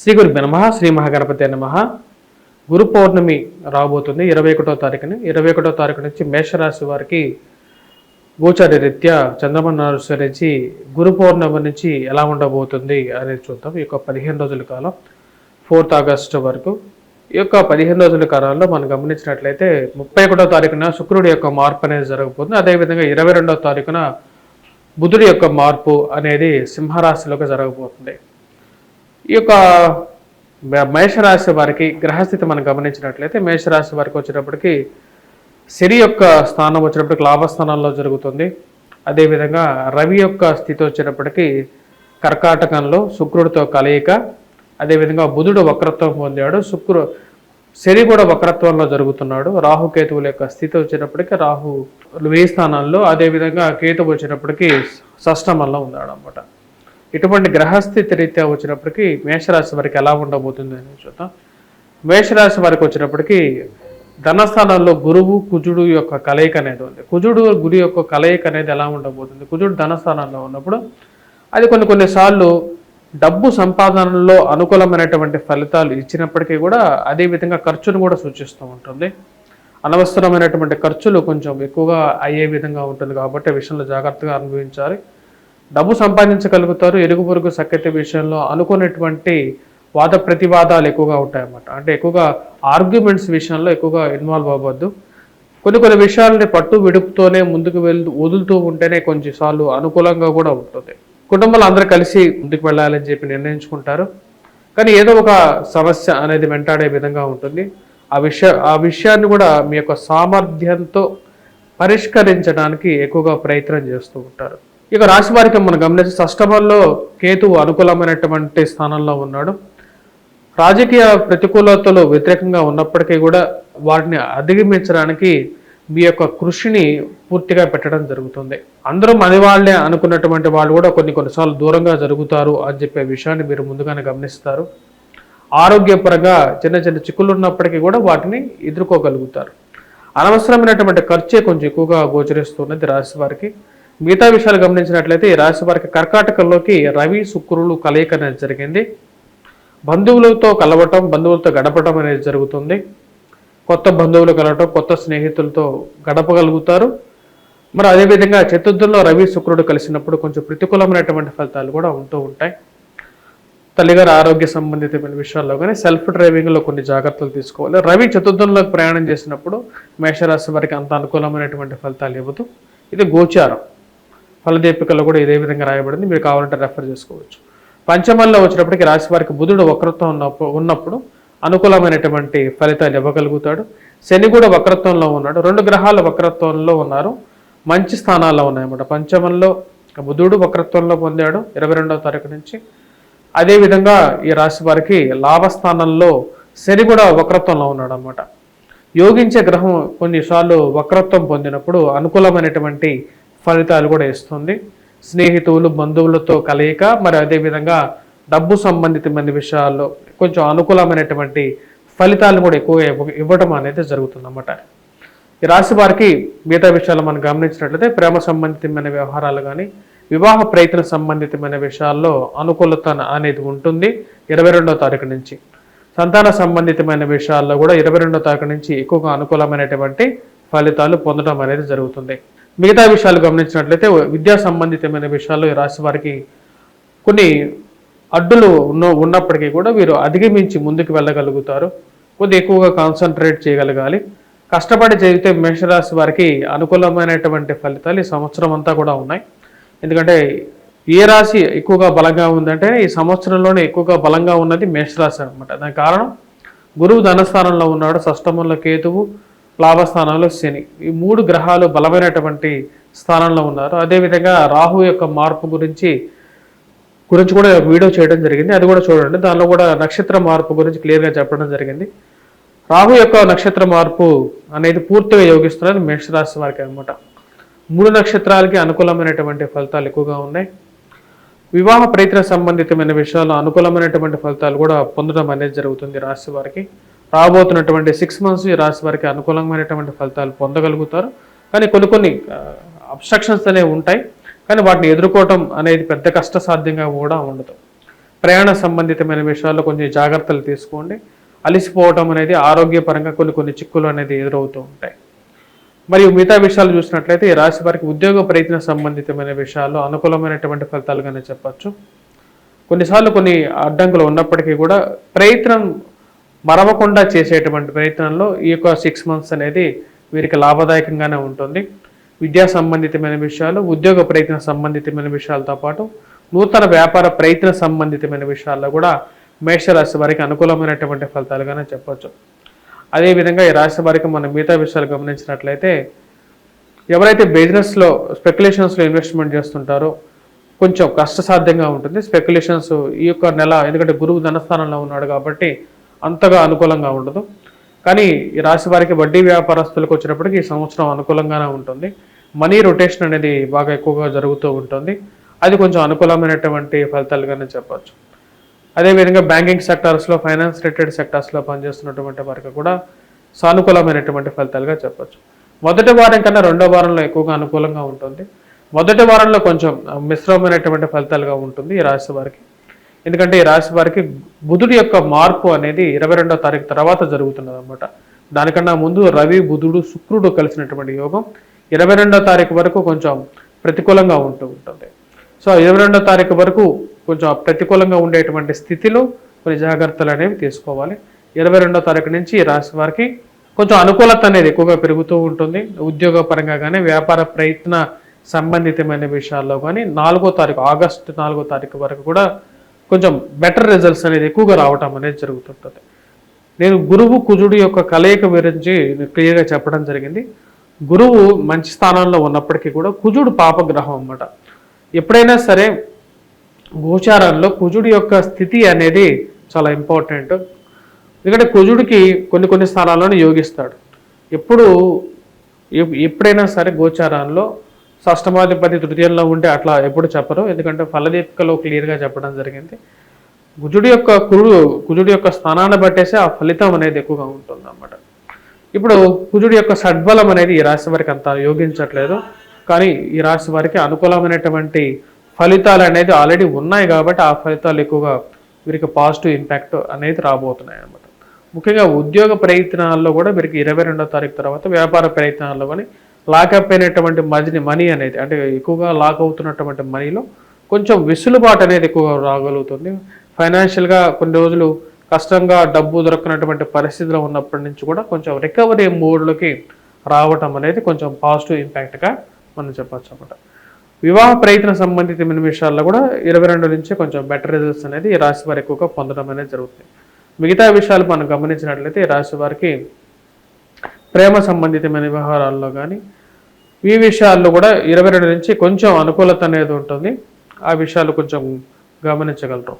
శ్రీ గురుభ్యో నమః. శ్రీ మహాగణపతి నమః. గురు పౌర్ణమి రాబోతుంది 21వ తారీఖుని. 21వ తారీఖు నుంచి మేషరాశి వారికి గోచార రీత్యా చంద్రమను అనుసరించి గురు పౌర్ణమి నుంచి ఎలా ఉండబోతుంది అనేది చూద్దాం. ఈ యొక్క 15 రోజుల కాలం 4th ఆగస్టు వరకు ఈ యొక్క 15 రోజుల కాలంలో మనం గమనించినట్లయితే 31వ తారీఖున శుక్రుడి యొక్క మార్పు అనేది జరగబోతుంది. అదేవిధంగా 22వ తారీఖున బుధుడి యొక్క మార్పు అనేది సింహరాశిలోకి జరగబోతుంది. ఈ యొక్క మేషరాశి వారికి గ్రహస్థితి మనం గమనించినట్లయితే మేషరాశి వారికి వచ్చేటప్పటికి శని యొక్క స్థానం వచ్చేటప్పటికి లాభస్థానంలో జరుగుతుంది. అదేవిధంగా రవి యొక్క స్థితి వచ్చేటప్పటికి కర్కాటకంలో శుక్రుడితో కలయిక. అదేవిధంగా బుధుడు వక్రత్వం పొందాడు, శని కూడా వక్రత్వంలో జరుగుతున్నాడు. రాహుకేతువుల యొక్క స్థితి వచ్చేటప్పటికి రాహు వ్యయ స్థానంలో, అదేవిధంగా కేతువు వచ్చేటప్పటికి షష్టమంలో ఉన్నాడు అన్నమాట. ఇటువంటి గ్రహస్థితి రీత్యా వచ్చినప్పటికీ మేషరాశి వారికి ఎలా ఉండబోతుంది అని చూద్దాం. మేషరాశి వారికి వచ్చినప్పటికీ ధనస్థానంలో గురువు కుజుడు యొక్క కలయిక అనేది ఉంది. కుజుడు గురు యొక్క కలయిక అనేది ఎలా ఉండబోతుంది? కుజుడు ధనస్థానంలో ఉన్నప్పుడు అది కొన్నిసార్లు డబ్బు సంపాదనలో అనుకూలమైనటువంటి ఫలితాలు ఇచ్చినప్పటికీ కూడా అదేవిధంగా ఖర్చును కూడా సూచిస్తూ ఉంటుంది. అనవసరమైనటువంటి ఖర్చులు కొంచెం ఎక్కువగా అయ్యే విధంగా ఉంటుంది కాబట్టి విషయంలో జాగ్రత్తగా అనుభవించాలి. డబ్బు సంపాదించగలుగుతారు. ఇరుగు పొరుగు సఖ్యత విషయంలో అనుకున్నటువంటి వాద ప్రతివాదాలు ఎక్కువగా ఉంటాయన్నమాట. అంటే ఎక్కువగా ఆర్గ్యుమెంట్స్ విషయంలో ఎక్కువగా ఇన్వాల్వ్ అవ్వద్దు. కొన్ని విషయాలని పట్టు విడుపుతోనే ముందుకు వదులుతూ ఉంటేనే కొన్నిసార్లు అనుకూలంగా కూడా ఉంటుంది. కుటుంబాలు అందరూ కలిసి ముందుకు వెళ్ళాలని చెప్పి నిర్ణయించుకుంటారు. కానీ ఏదో ఒక సమస్య అనేది వెంటాడే విధంగా ఉంటుంది. ఆ విషయాన్ని కూడా మీ యొక్క సామర్థ్యంతో పరిష్కరించడానికి ఎక్కువగా ప్రయత్నం చేస్తూ ఉంటారు. ఇక రాశి వారికి మనం గమనించి షష్టమంలో కేతువు అనుకూలమైనటువంటి స్థానంలో ఉన్నాడు. రాజకీయ ప్రతికూలతలు వ్యతిరేకంగా ఉన్నప్పటికీ కూడా వాటిని అధిగమించడానికి మీ యొక్క కృషిని పూర్తిగా పెట్టడం జరుగుతుంది. అందరూ మనవాళ్లే అనుకున్నటువంటి వాళ్ళు కూడా కొన్నిసార్లు దూరంగా జరుగుతారు అని చెప్పే విషయాన్ని మీరు ముందుగానే గమనిస్తారు. ఆరోగ్యపరంగా చిన్న చిక్కులు ఉన్నప్పటికీ కూడా వాటిని ఎదుర్కోగలుగుతారు. అనవసరమైనటువంటి ఖర్చే కొంచెం ఎక్కువగా గోచరిస్తున్నది రాశి వారికి. మిగతా విషయాలు గమనించినట్లయితే ఈ రాశి వారికి కర్కాటకంలోకి రవి శుక్రులు కలయిక అనేది జరిగింది. బంధువులతో కలవటం, బంధువులతో గడపడం అనేది జరుగుతుంది. కొత్త బంధువులు కలవటం, కొత్త స్నేహితులతో గడపగలుగుతారు. మరి అదేవిధంగా చతుర్థంలో రవి శుక్రుడు కలిసినప్పుడు కొంచెం ప్రతికూలమైనటువంటి ఫలితాలు కూడా ఉంటూ ఉంటాయి. తల్లిగారి ఆరోగ్య సంబంధితమైన విషయాల్లో కానీ సెల్ఫ్ డ్రైవింగ్లో కొన్ని జాగ్రత్తలు తీసుకోవాలి. రవి చతుర్థంలోకి ప్రయాణం చేసినప్పుడు మేషరాశి వారికి అంత అనుకూలమైనటువంటి ఫలితాలు ఇవ్వదు. ఇది గోచారం. ఫలదీపికలో కూడా ఇదే విధంగా రాయబడింది, మీరు కావాలంటే రెఫర్ చేసుకోవచ్చు. పంచమంలో వచ్చినప్పటికీ రాశి వారికి బుధుడు వక్రత్వం ఉన్నప్పుడు అనుకూలమైనటువంటి ఫలితాలు ఇవ్వగలుగుతాడు. శని కూడా వక్రత్వంలో ఉన్నాడు. 2 గ్రహాలు వక్రత్వంలో ఉన్నారు, మంచి స్థానాల్లో ఉన్నాయన్నమాట. పంచమంలో బుధుడు వక్రత్వంలో పొందాడు 22వ తారీఖు నుంచి. అదేవిధంగా ఈ రాశి వారికి లాభస్థానంలో శని కూడా వక్రత్వంలో ఉన్నాడు అన్నమాట. యోగించే గ్రహం కొన్నిసార్లు వక్రత్వం పొందినప్పుడు అనుకూలమైనటువంటి ఫలితాలు కూడా ఇస్తుంది. స్నేహితులు బంధువులతో కలయిక, మరి అదేవిధంగా డబ్బు సంబంధితమైన విషయాల్లో కొంచెం అనుకూలమైనటువంటి ఫలితాలను కూడా ఎక్కువ ఇవ్వడం అనేది జరుగుతుంది అన్నమాట. ఈ రాశి వారికి మిగతా విషయాలు మనం గమనించినట్లయితే ప్రేమ సంబంధితమైన వ్యవహారాలు కానీ వివాహ ప్రయత్న సంబంధితమైన విషయాల్లో అనుకూలత అనేది ఉంటుంది 22వ తారీఖు నుంచి. సంతాన సంబంధితమైన విషయాల్లో కూడా 22వ తారీఖు నుంచి ఎక్కువగా అనుకూలమైనటువంటి ఫలితాలు పొందడం అనేది జరుగుతుంది. మిగతా విషయాలు గమనించినట్లయితే విద్యా సంబంధితమైన విషయాల్లో ఈ రాశి వారికి కొన్ని అడ్డులు ఉన్నప్పటికీ కూడా వీరు అధిగమించి ముందుకు వెళ్ళగలుగుతారు. కొద్దిగా ఎక్కువగా కాన్సన్ట్రేట్ చేయగలగాలి. కష్టపడి చేస్తే మేషరాశి వారికి అనుకూలమైనటువంటి ఫలితాలు ఈ సంవత్సరం అంతా కూడా ఉన్నాయి. ఎందుకంటే ఏ రాశి ఎక్కువగా బలంగా ఉందంటే ఈ సంవత్సరంలోనే ఎక్కువగా బలంగా ఉన్నది మేషరాశి అనమాట. దానికి కారణం గురువు ధనస్థానంలో ఉన్నాడు, షష్టమంలో కేతువు, లాభస్థానంలో శని. ఈ 3 గ్రహాలు బలమైనటువంటి స్థానంలో ఉన్నారు. అదేవిధంగా రాహు యొక్క మార్పు గురించి కూడా వీడియో చేయడం జరిగింది, అది కూడా చూడండి. దానిలో కూడా నక్షత్ర మార్పు గురించి క్లియర్గా చెప్పడం జరిగింది. రాహు యొక్క నక్షత్ర మార్పు అనేది పూర్తిగా యోగిస్తున్నది మేషరాశి వారికి అనమాట. 3 నక్షత్రాలకి అనుకూలమైనటువంటి ఫలితాలు ఎక్కువగా ఉన్నాయి. వివాహ ప్రయత్న సంబంధితమైన విషయాల్లో అనుకూలమైనటువంటి ఫలితాలు కూడా పొందడం అనేది జరుగుతుంది రాశి వారికి. రాబోతున్నటువంటి 6 months ఈ రాశి వారికి అనుకూలమైనటువంటి ఫలితాలు పొందగలుగుతారు. కానీ కొన్ని అబ్స్ట్రక్షన్స్ అనేవి ఉంటాయి. కానీ వాటిని ఎదుర్కోవటం అనేది పెద్ద కష్టసాధ్యంగా కూడా ఉండదు. ప్రయాణ సంబంధితమైన విషయాల్లో కొంచెం జాగ్రత్తలు తీసుకోండి. అలసిపోవటం అనేది ఆరోగ్యపరంగా కొన్ని చిక్కులు అనేది ఎదురవుతూ ఉంటాయి. మరియు మిగతా విషయాలు చూసినట్లయితే ఈ రాశి వారికి ఉద్యోగ ప్రయత్న సంబంధితమైన విషయాల్లో అనుకూలమైనటువంటి ఫలితాలుగానే చెప్పచ్చు. కొన్నిసార్లు కొన్ని అడ్డంకులు ఉన్నప్పటికీ కూడా ప్రయత్నం మరవకుండా చేసేటువంటి ప్రయత్నంలో ఈ యొక్క 6 months అనేది వీరికి లాభదాయకంగానే ఉంటుంది. విద్యా సంబంధితమైన విషయాలు, ఉద్యోగ ప్రయత్న సంబంధితమైన విషయాలతో పాటు నూతన వ్యాపార ప్రయత్న సంబంధితమైన విషయాల్లో కూడా మేషరాశి వారికి అనుకూలమైనటువంటి ఫలితాలుగానే చెప్పచ్చు. అదేవిధంగా ఈ రాశి వారికి మనం మిగతా విషయాలు గమనించినట్లయితే ఎవరైతే బిజినెస్లో స్పెక్యులేషన్స్లో ఇన్వెస్ట్మెంట్ చేస్తుంటారో కొంచెం కష్టసాధ్యంగా ఉంటుంది. స్పెక్యులేషన్స్ ఈ యొక్క నెల, ఎందుకంటే గురువు ధనస్థానంలో ఉన్నాడు కాబట్టి అంతగా అనుకూలంగా ఉండదు. కానీ ఈ రాశి వారికి వడ్డీ వ్యాపారస్తులకు వచ్చినప్పటికీ ఈ సంవత్సరం అనుకూలంగానే ఉంటుంది. మనీ రొటేషన్ అనేది బాగా ఎక్కువగా జరుగుతూ ఉంటుంది. అది కొంచెం అనుకూలమైనటువంటి ఫలితాలుగానే చెప్పచ్చు. అదేవిధంగా బ్యాంకింగ్ సెక్టార్స్లో, ఫైనాన్స్ రిలేటెడ్ సెక్టార్స్లో పనిచేస్తున్నటువంటి వారికి కూడా సానుకూలమైనటువంటి ఫలితాలుగా చెప్పచ్చు. మొదటి వారం కన్నా రెండో వారంలో ఎక్కువగా అనుకూలంగా ఉంటుంది. మొదటి వారంలో కొంచెం మిశ్రమమైనటువంటి ఫలితాలుగా ఉంటుంది ఈ రాశి వారికి. ఎందుకంటే ఈ రాశి వారికి బుధుడి యొక్క మార్పు అనేది 22వ తారీఖు తర్వాత జరుగుతున్నది అనమాట. దానికన్నా ముందు రవి, బుధుడు, శుక్రుడు కలిసినటువంటి యోగం 22వ తారీఖు వరకు కొంచెం ప్రతికూలంగా ఉంటుంది. సో 22వ తారీఖు వరకు కొంచెం ప్రతికూలంగా ఉండేటువంటి స్థితిలో కొన్ని జాగ్రత్తలు అనేవి తీసుకోవాలి. 22వ తారీఖు నుంచి ఈ రాశి వారికి కొంచెం అనుకూలత అనేది ఎక్కువగా పెరుగుతూ ఉంటుంది. ఉద్యోగ పరంగా కానీ, వ్యాపార ప్రయత్న సంబంధితమైన విషయాల్లో కానీ ఆగస్టు 4వ తారీఖు వరకు కూడా కొంచెం బెటర్ రిజల్ట్స్ అనేది ఎక్కువగా రావటం అనేది జరుగుతుంటుంది. నేను గురువు కుజుడు యొక్క కలయిక గురించి క్లియర్గా చెప్పడం జరిగింది. గురువు మంచి స్థానంలో ఉన్నప్పటికీ కూడా కుజుడు పాపగ్రహం అన్నమాట. ఎప్పుడైనా సరే గోచారంలో కుజుడి యొక్క స్థితి అనేది చాలా ఇంపార్టెంట్. ఎందుకంటే కుజుడికి కొన్ని స్థానాలను యోగిస్తాడు. ఎప్పుడైనా సరే గోచారంలో షష్టమాధిపతి తృతీయంలో ఉంటే అట్లా ఎప్పుడు చెప్పరు. ఎందుకంటే ఫలదీపికలో క్లియర్గా చెప్పడం జరిగింది. కుజుడి యొక్క స్థానాన్ని బట్టేసి ఆ ఫలితం అనేది ఎక్కువగా ఉంటుంది అన్నమాట. ఇప్పుడు కుజుడి యొక్క షడ్బలం అనేది ఈ రాశి వారికి అంత యోగించట్లేదు. కానీ ఈ రాశి వారికి అనుకూలమైనటువంటి ఫలితాలు అనేది ఆల్రెడీ ఉన్నాయి కాబట్టి ఆ ఫలితాలు ఎక్కువగా వీరికి పాజిటివ్ ఇంపాక్ట్ అనేది రాబోతున్నాయి అన్నమాట. ముఖ్యంగా ఉద్యోగ ప్రయత్నాల్లో కూడా వీరికి 22వ తారీఖు తర్వాత వ్యాపార ప్రయత్నాల్లో కానీ లాకప్ అయినటువంటి మనీ అనేది, అంటే ఎక్కువగా లాక్ అవుతున్నటువంటి మనీలో కొంచెం వెసులుబాటు అనేది ఎక్కువగా రాగలుగుతుంది. ఫైనాన్షియల్గా కొన్ని రోజులు కష్టంగా డబ్బు దొరకనటువంటి పరిస్థితిలో ఉన్నప్పటి నుంచి కూడా కొంచెం రికవరీ మోడ్లోకి రావటం అనేది కొంచెం పాజిటివ్ ఇంపాక్ట్గా మనం చెప్పచ్చు అన్నమాట. వివాహ ప్రయత్న సంబంధితమైన విషయాల్లో కూడా 22 నుంచి కొంచెం బెటర్ రిజల్ట్స్ అనేది ఈ రాశి వారు ఎక్కువగా పొందడం అనేది జరుగుతుంది. మిగతా విషయాలు మనం గమనించినట్లయితే ఈ రాశి వారికి ప్రేమ సంబంధితమైన వ్యవహారాల్లో కానీ ఈ విషయాల్లో కూడా 22 నుంచి కొంచెం అనుకూలత అనేది ఉంటుంది. ఆ విషయాలు కొంచెం గమనించగలరు.